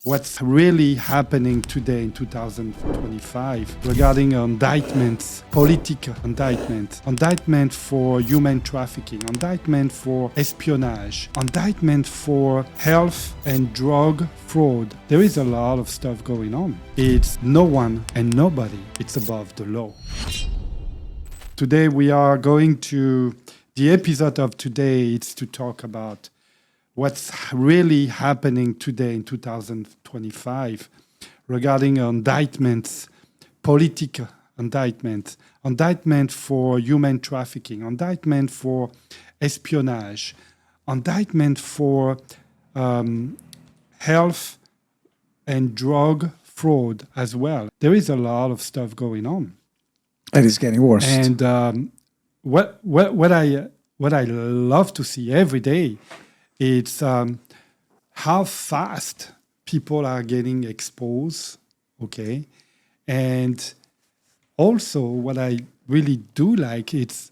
what's really happening today in 2025 regarding indictments, political indictments, indictment for human trafficking, indictment for espionage, indictment for health and drug fraud. There is a lot of stuff going on. It's no one and nobody. It's above the law. Today we are going to, the episode of today is to talk about what's really happening today in 2025 regarding indictments, political indictments, indictment for human trafficking, indictment for espionage, indictment for health and drug fraud as well. There is a lot of stuff going on. And it's getting worse. And what I love to see every day, it's how fast people are getting exposed, okay? And also what I really do like, it's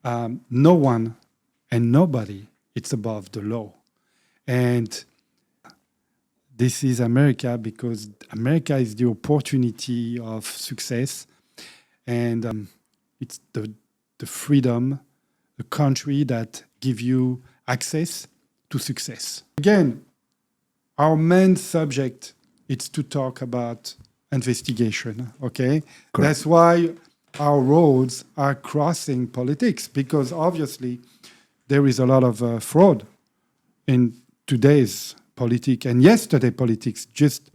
no one and nobody, it's above the law. And this is America because America is the opportunity of success. And it's the freedom, the country that give you access to success. Again, our main subject is to talk about investigation, okay? Correct. That's why our roads are crossing politics, because obviously there is a lot of fraud in today's politics and yesterday politics. Just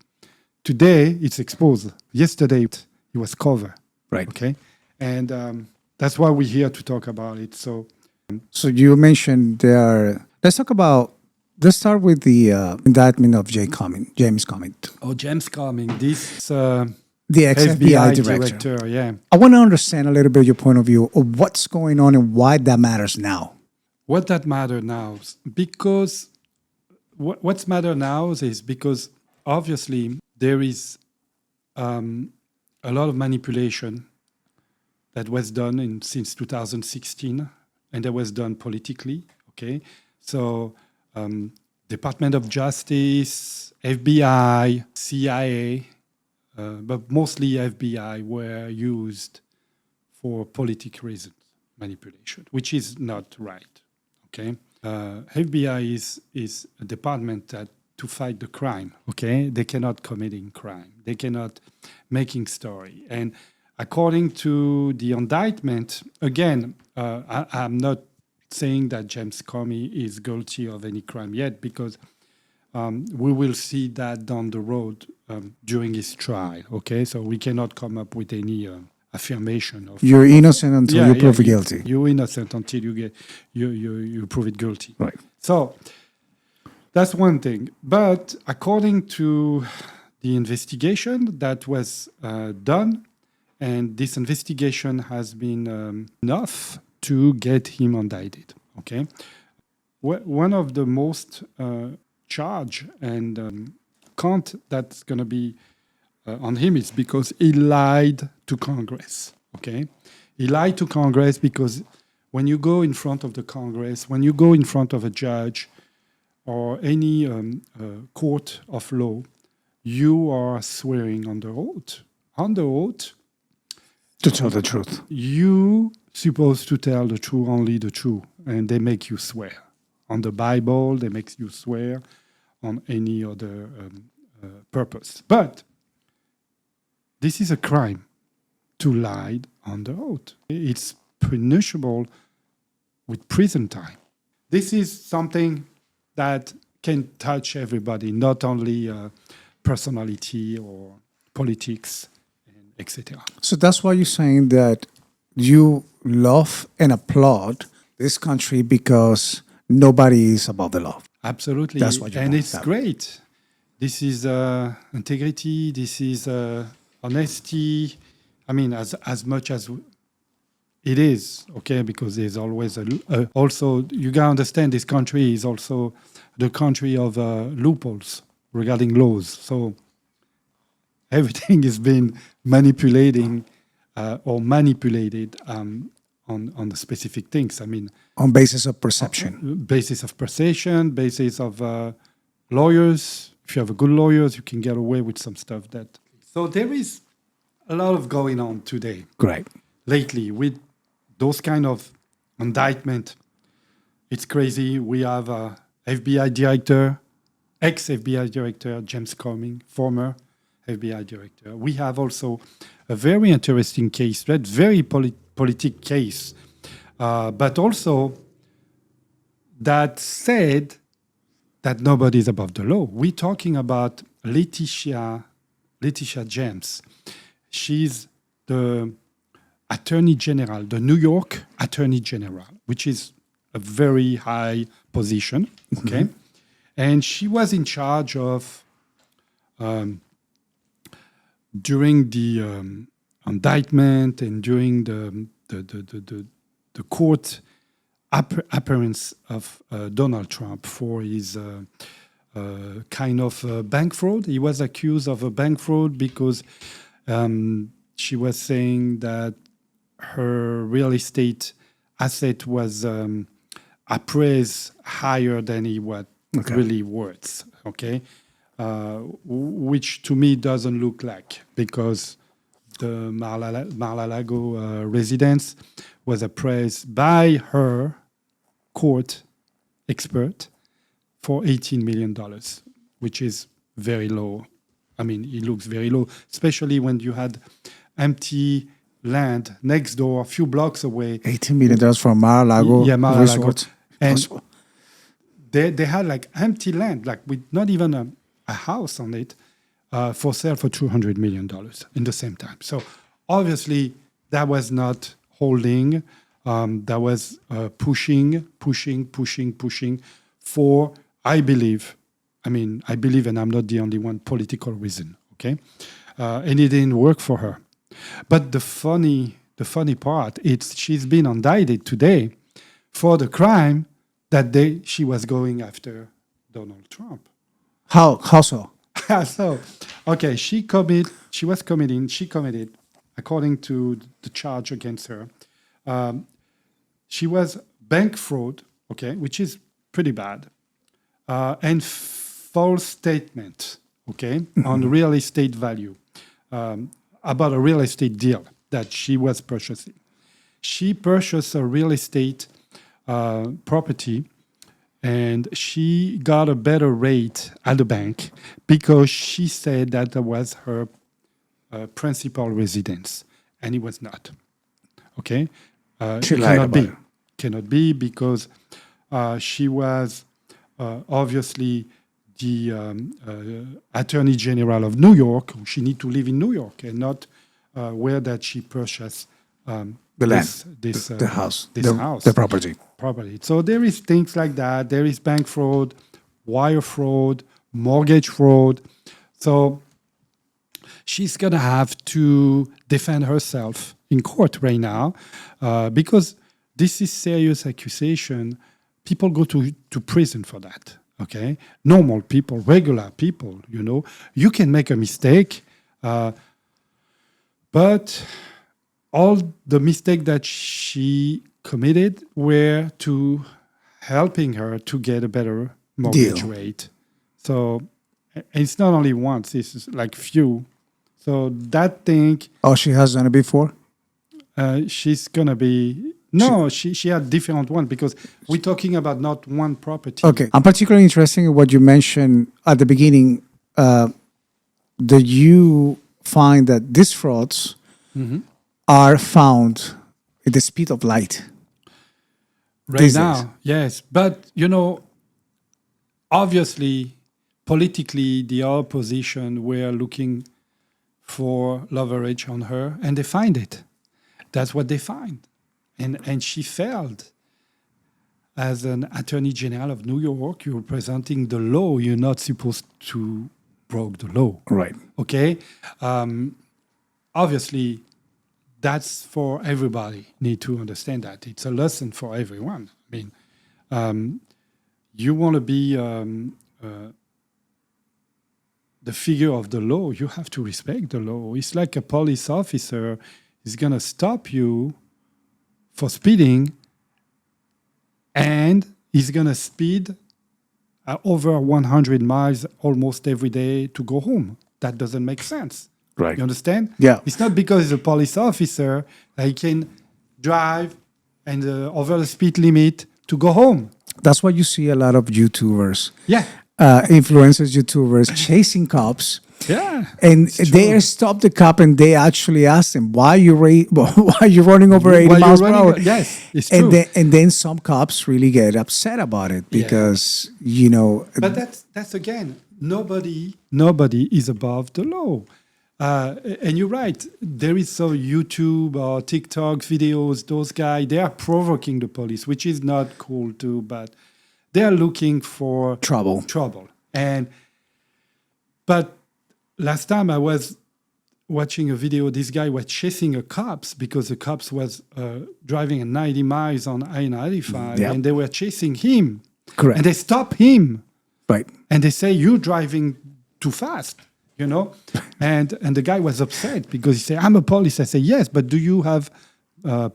today it's exposed. Yesterday it was covered. Right. Okay. And that's why we're here to talk about it. So you mentioned there. Let's start with the indictment of James Comey. Oh, James Comey, this the ex-FBI director. Yeah. I want to understand a little bit your point of view of what's going on and why that matters now. What that matters now? Because what's matter now is because obviously there is a lot of manipulation that was done since 2016, and that was done politically, okay? So Department of Justice, FBI, CIA, but mostly FBI were used for political reasons, manipulation, which is not right, okay? FBI is a department that to fight the crime, okay? They cannot committing crime. They cannot making story. And according to the indictment, again, I'm not saying that James Comey is guilty of any crime yet, because we will see that down the road during his trial, okay? So we cannot come up with any affirmation of you're innocent until you prove guilty. You're innocent until you prove it guilty. Right. So that's one thing. But according to the investigation that was done, and this investigation has been enough to get him indicted. Okay, one of the most charge and count that's going to be on him is because he lied to Congress. Okay, he lied to Congress because when you go in front of the Congress, when you go in front of a judge or any court of law, you are swearing on the oath. On the oath, to tell the truth. You supposed to tell the truth, only the truth, and they make you swear. On the Bible, they make you swear on any other purpose. But this is a crime to lie on the oath. It's punishable with prison time. This is something that can touch everybody, not only personality or politics, etc. So that's why you're saying that you love and applaud this country because nobody is above the law. Absolutely. That's what you and want. It's great. This is integrity. This is honesty. I mean, as much as it is, okay, because there's always also, you gotta understand this country is also the country of loopholes regarding laws. So everything is being manipulated on the specific things. I mean, on basis of perception. Basis of perception, basis of lawyers, if you have a good lawyers, you can get away with some stuff that. So there is a lot of going on today, Great. lately, with those kind of indictment. It's crazy. We have a FBI director, ex-FBI director, James Comey, former FBI director. We have also a very interesting case, that very politic case, but also that said that nobody is above the law. We're talking about Letitia James. She's the Attorney General, the New York Attorney General, which is a very high position, okay? And she was in charge of, during the indictment and during the court appearance of Donald Trump for his kind of bank fraud. He was accused of a bank fraud because she was saying that her real estate asset was appraised higher than he was really worth, okay? Which to me doesn't look like, because the Mar-a-Lago residence was appraised by her court expert for $18 million, which is very low. I mean, it looks very low, especially when you had empty land next door, a few blocks away. $18 million from Mar-a-Lago resort. And they had like empty land, like with not even a house on it, for sale for $200 million in the same time. So obviously that was not holding. That was pushing for, I believe, and I'm not the only one, political reason, okay? And it didn't work for her. But the funny part, it's she's been indicted today for the crime that she was going after Donald Trump. How so? So, okay, she committed, according to the charge against her, she was bank fraud, okay, which is pretty bad, and false statement, okay, on real estate value, about a real estate deal that she was purchasing. She purchased a real estate property, and she got a better rate at the bank because she said that was her principal residence, and it was not. Okay, cannot be because she was obviously the Attorney General of New York. She need to live in New York and not where that she purchased the house, the property. So there is things like that. There is bank fraud, wire fraud, mortgage fraud. So she's going to have to defend herself in court right now because this is serious accusation. People go to prison for that, okay? Normal people, regular people, You can make a mistake, but all the mistake that she committed were to helping her to get a better mortgage rate. So it's not only once, it's like few. So that thing... Oh, she has done it before? She's going to be... No, she had different one because we're talking about not one property. Okay. I'm particularly interested in what you mentioned at the beginning. That you find that these frauds are found at the speed of light. Right now, yes. But, obviously, politically, the opposition were looking for leverage on her, and they find it. That's what they find. And she failed as an Attorney General of New York. You're representing the law. You're not supposed to break the law. Right. Okay? Obviously, that's for everybody. Need to understand that. It's a lesson for everyone. You want to be the figure of the law. You have to respect the law. It's like a police officer is going to stop you for speeding, and he's going to speed over 100 miles almost every day to go home. That doesn't make sense. Right. You understand? Yeah. It's not because he's a police officer that he can drive and over the speed limit to go home. That's why you see a lot of YouTubers, Yeah. influencers, YouTubers chasing cops. Yeah. And it's they true. stop the cop and they actually ask them, why are you running over 80 While you're miles per running- hour? Yes, it's true. And then some cops really get upset about it because, But that's again, nobody is above the law. And you're right. There is so YouTube or TikTok videos. Those guys, they are provoking the police, which is not cool too. But they are looking for trouble. But last time I was watching a video, this guy was chasing a cops because the cops was driving at 90 miles on I-95, Yeah. and they were chasing him. Correct. And they stop him. Right. And they say, you're driving too fast, And the guy was upset because he said, I'm a police. I say, yes, but do you have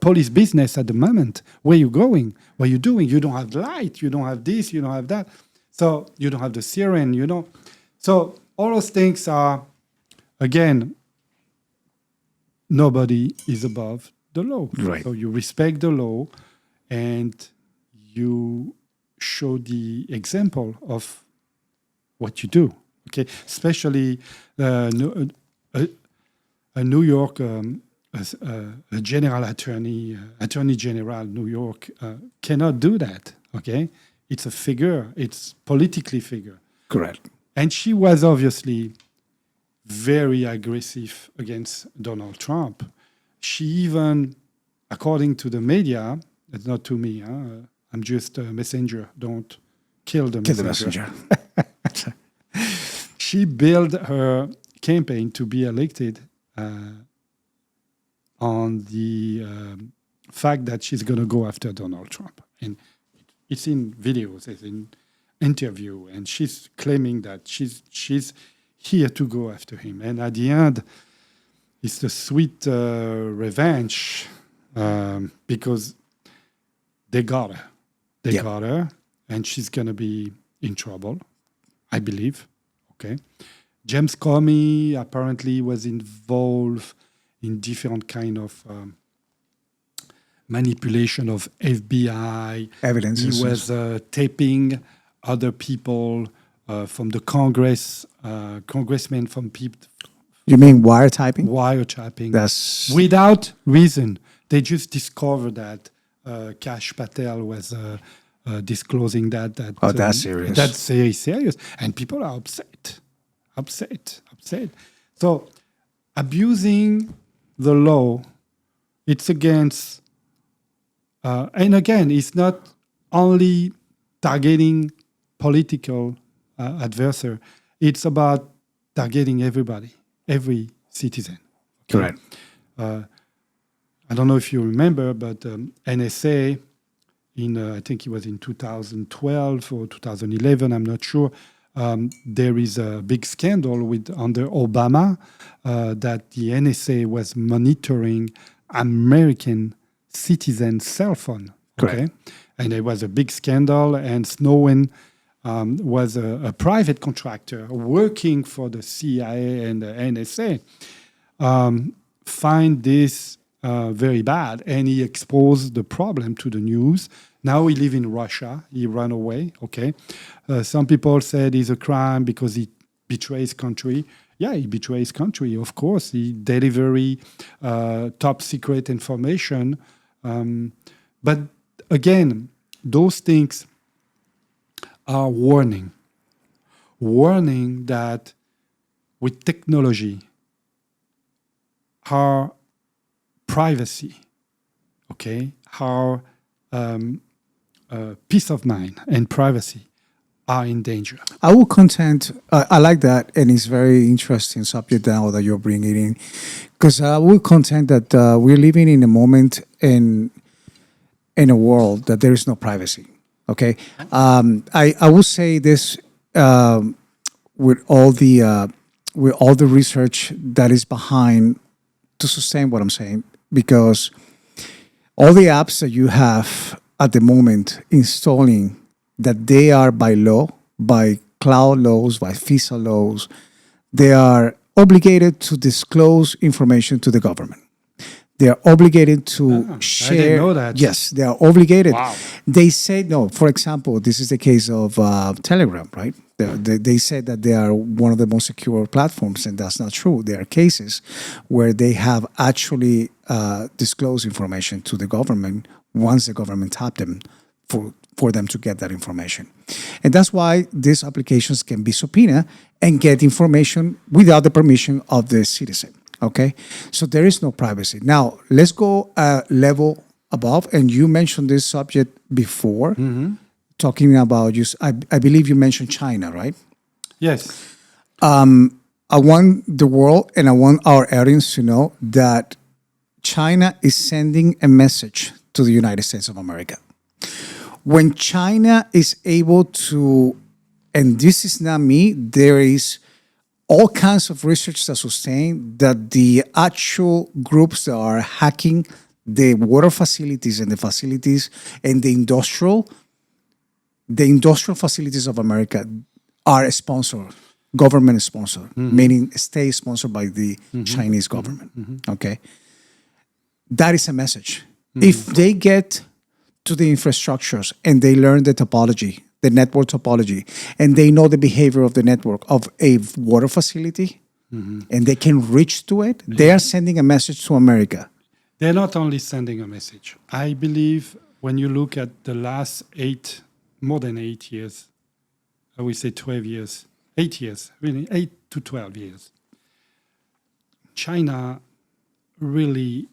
police business at the moment? Where you going? What are you doing? You don't have light. You don't have this. You don't have that. So you don't have the siren, So all those things are, again, nobody is above the law. Right. So you respect the law and you show the example of what you do. Okay, especially a New York, a general attorney general, New York, cannot do that. Okay, it's a figure. It's politically figure. Correct. And she was obviously very aggressive against Donald Trump. She even, according to the media, it's not to me. I'm just a messenger. Don't kill the messenger. She built her campaign to be elected on the fact that she's going to go after Donald Trump. And it's in videos, it's in interview, and she's claiming that she's here to go after him. And at the end, it's the sweet revenge because they got her. They got her, and she's going to be in trouble, I believe. Okay, James Comey apparently was involved in different kind of manipulation of FBI Evidence. He was taping other people from the Congress, congressmen from people. You mean wiretapping? Wiretapping. That's Without reason. They just discovered that Kash Patel was disclosing that. that's serious. That's very serious. And people are upset. So abusing the law, it's against, and again, it's not only targeting political adversary. It's about targeting everybody, every citizen. Okay? correct. I don't know if you remember, but NSA, I think it was in 2012 or 2011, I'm not sure, there is a big scandal under Obama that the NSA was monitoring American citizens' cell phone. Okay, Correct. and it was a big scandal. And Snowden was a private contractor working for the CIA and the NSA. Find this very bad, and he exposed the problem to the news. Now he lives in Russia. He ran away. Okay, some people said it's a crime because he betrays country. Yeah, he betrays country. Of course, he delivers top secret information. But again, those things are warning that with technology, our privacy, okay, our peace of mind and privacy are in danger. I will contend. I like that, and it's very interesting subject now that you're bringing in, because I will contend that we're living in a moment in a world that there is no privacy. Okay, I will say this with all the research that is behind to sustain what I'm saying, because all the apps that you have at the moment installing, that they are by law, by cloud laws, by FISA laws, they are obligated to disclose information to the government. They are obligated to share. I didn't know that. Yes, they are obligated. Wow. They say no. For example, this is the case of Telegram, right? They said that they are one of the most secure platforms, and that's not true. There are cases where they have actually disclosed information to the government once the government tapped them for them to get that information. And that's why these applications can be subpoenaed and get information without the permission of the citizen. Okay, so there is no privacy. Now, let's go a level above, and you mentioned this subject before, talking about I believe you mentioned China, right? Yes. I want the world and I want our audience to know that China is sending a message to the United States of America. When China is able to, and this is not me, there is all kinds of research that sustain that the actual groups that are hacking the water facilities and the facilities and the industrial facilities of America are sponsored, government sponsored, meaning state sponsored by the Chinese government. Okay, that is a message. If they get to the infrastructures and they learn the topology, the network topology, and they know the behavior of the network of a water facility, and they can reach to it, they are sending a message to America. They're not only sending a message. I believe when you look at the last more than 8 years, I would say 12 years, 8 years, really 8 to 12 years, China really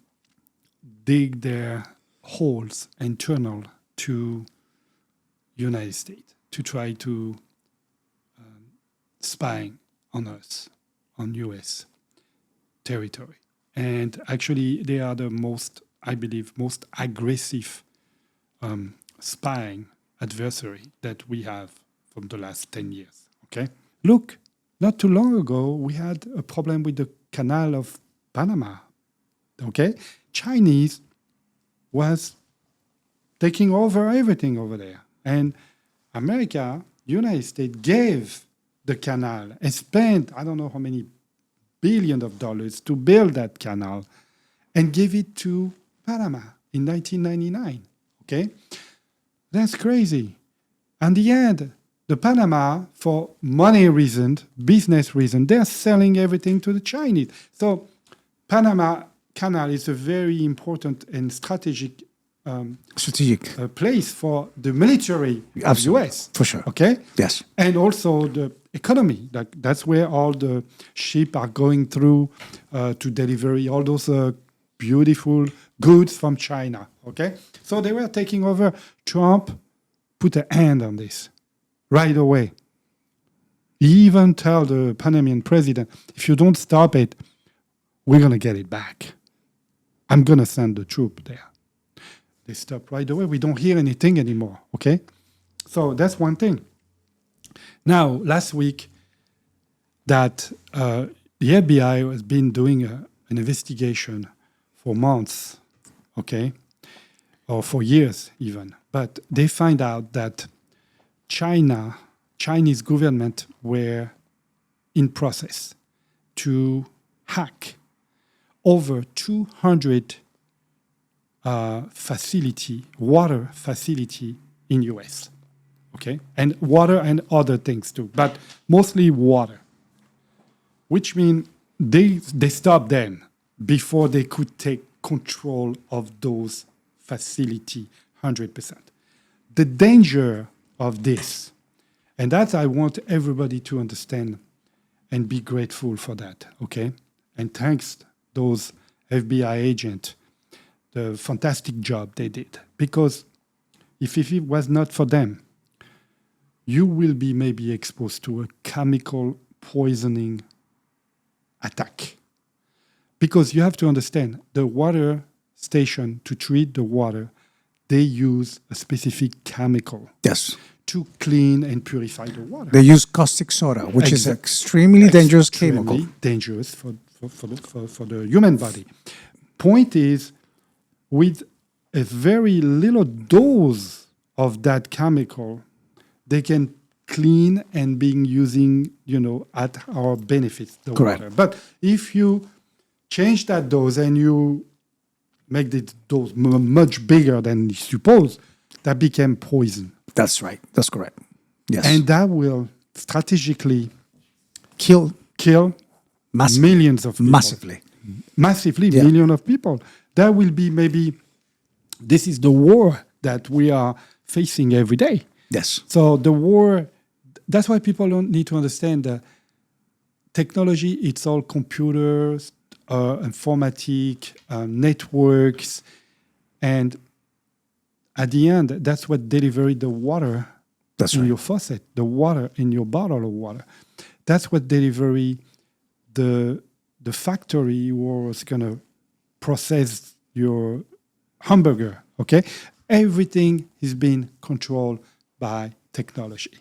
dig their holes and tunnel to United States to try to spying on us, on U.S. territory. And actually, they are the most, I believe, most aggressive spying adversary that we have from the last 10 years. Okay? Look, not too long ago, we had a problem with the Canal of Panama. Okay? Chinese was taking over everything over there. And America, United States, gave the canal and spent, I don't know how many billions of dollars to build that canal and gave it to Panama in 1999. Okay? That's crazy. And the end, the Panama, for money reasons, business reasons, they're selling everything to the Chinese. So Panama Canal is a very important and strategic place for the military of the U.S. For sure. Okay? Yes. And also the economy. That's where all the ships are going through to deliver all those beautiful goods from China. Okay? So they were taking over. Trump put a hand on this right away. He even told the Panamanian president, if you don't stop it, we're going to get it back. I'm going to send the troop there. They stop right away. We don't hear anything anymore, okay? So that's one thing. Now, last week, that the FBI has been doing an investigation for months, okay? Or for years even. But they find out that Chinese government were in process to hack over 200 water facility in US, okay? And water and other things too, but mostly water, which means they stopped them before they could take control of those facility 100%. The danger of this, and that I want everybody to understand and be grateful for that, okay? And thanks those FBI agents, the fantastic job they did. Because if it was not for them, you will be maybe exposed to a chemical poisoning attack. Because you have to understand, the water station, to treat the water, they use a specific chemical. Yes. To clean and purify the water. They use caustic soda, which is extremely dangerous chemical. Dangerous for the human body. Point is, with a very little dose of that chemical, they can clean and being using, at our benefit, the Correct. water. But if you change that dose and you make the dose much bigger than you suppose, that became poison. That's right. That's correct. Yes. And that will strategically kill millions of people. Massively, Yeah. millions of people. That will be maybe, this is the war that we are facing every day. Yes. So the war, that's why people don't need to understand that technology, it's all computers, informatic, networks, and at the end, that's what delivers the water in your faucet, the water in your bottle of water. That's what delivers the factory was going to process your hamburger, okay? Everything is being controlled by technology.